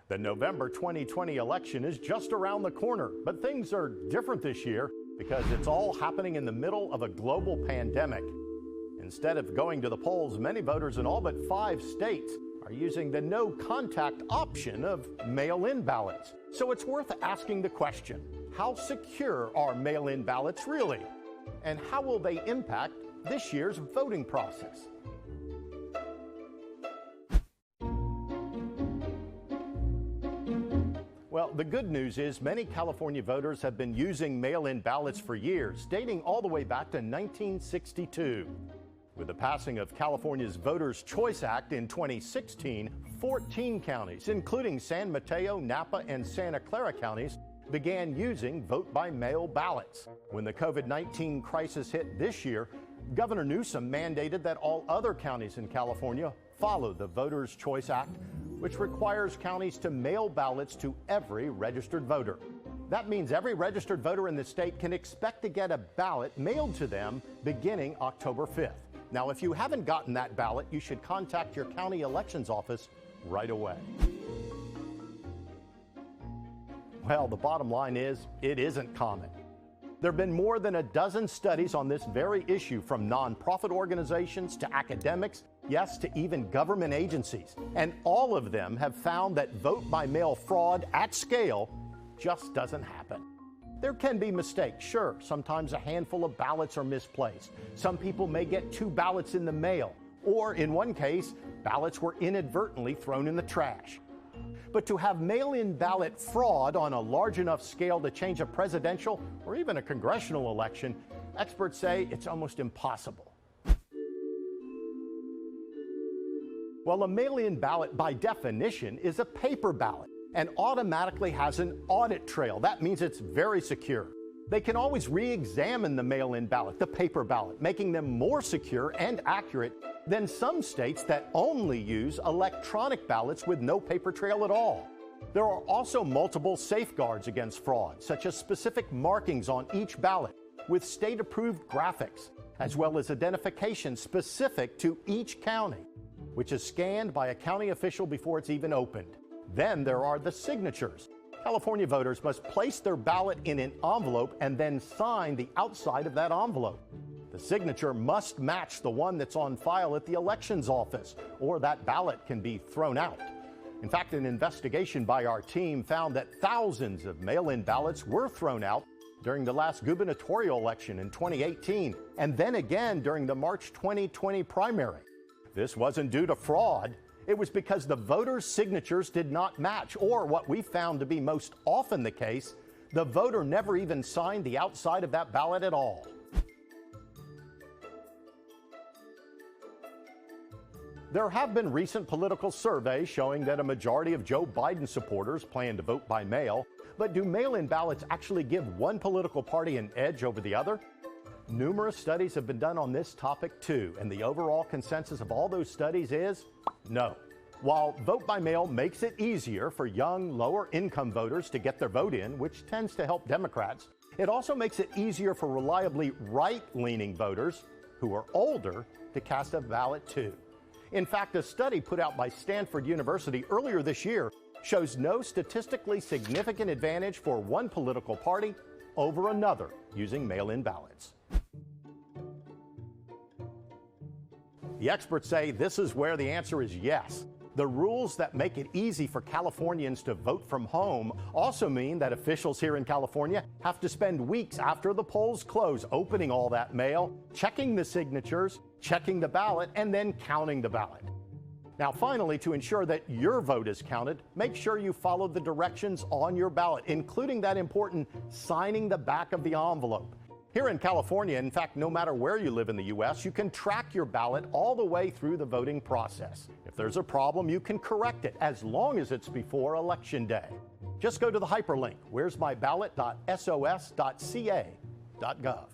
The November 2020 election is just around the corner, but things are different this year because it's all happening in the middle of a global pandemic. Instead of going to the polls, many voters in all but 5 states are using the no-contact option of mail-in ballots. So it's worth asking the question, how secure are mail-in ballots really? And how will they impact this year's voting process? Well, the good news is many California voters have been using mail-in ballots for years, dating all the way back to 1962. With the passing of California's Voters' Choice Act in 2016, 14 counties, including San Mateo, Napa, and Santa Clara counties, began using vote-by-mail ballots. When the COVID-19 crisis hit this year, Governor Newsom mandated that all other counties in California follow the Voters' Choice Act, which requires counties to mail ballots to every registered voter. That means every registered voter in the state can expect to get a ballot mailed to them beginning October 5th. Now, if you haven't gotten that ballot, you should contact your county elections office right away. Well, the bottom line is, it isn't common. There have been more than a dozen studies on this very issue, from nonprofit organizations to academics, yes, to even government agencies. And all of them have found that vote-by-mail fraud at scale just doesn't happen. There can be mistakes, sure. Sometimes a handful of ballots are misplaced. Some people may get 2 ballots in the mail, or in one case, ballots were inadvertently thrown in the trash. But to have mail-in ballot fraud on a large enough scale to change a presidential or even a congressional election, experts say it's almost impossible. Well, a mail-in ballot, by definition, is a paper ballot and automatically has an audit trail. That means it's very secure. They can always re-examine the mail-in ballot, the paper ballot, making them more secure and accurate than some states that only use electronic ballots with no paper trail at all. There are also multiple safeguards against fraud, such as specific markings on each ballot with state-approved graphics, as well as identification specific to each county, which is scanned by a county official before it's even opened. Then there are the signatures. California voters must place their ballot in an envelope and then sign the outside of that envelope. The signature must match the one that's on file at the elections office, or that ballot can be thrown out. In fact, an investigation by our team found that thousands of mail-in ballots were thrown out during the last gubernatorial election in 2018, and then again during the March 2020 primary. This wasn't due to fraud. It was because the voters' signatures did not match, or what we found to be most often the case, the voter never even signed the outside of that ballot at all. There have been recent political surveys showing that a majority of Joe Biden supporters plan to vote by mail, but do mail-in ballots actually give one political party an edge over the other? Numerous studies have been done on this topic too, and the overall consensus of all those studies is no. While vote by mail makes it easier for young, lower-income voters to get their vote in, which tends to help Democrats, it also makes it easier for reliably right-leaning voters who are older to cast a ballot too. In fact, a study put out by Stanford University earlier this year shows no statistically significant advantage for one political party over another using mail-in ballots. The experts say this is where the answer is yes. The rules that make it easy for Californians to vote from home also mean that officials here in California have to spend weeks after the polls close opening all that mail, checking the signatures, checking the ballot, and then counting the ballot. Now, finally, to ensure that your vote is counted, make sure you follow the directions on your ballot, including that important signing the back of the envelope. Here in California, in fact, no matter where you live in the U.S., you can track your ballot all the way through the voting process. If there's a problem, you can correct it as long as it's before Election Day. Just go to the hyperlink, where'smyballot.sos.ca.gov.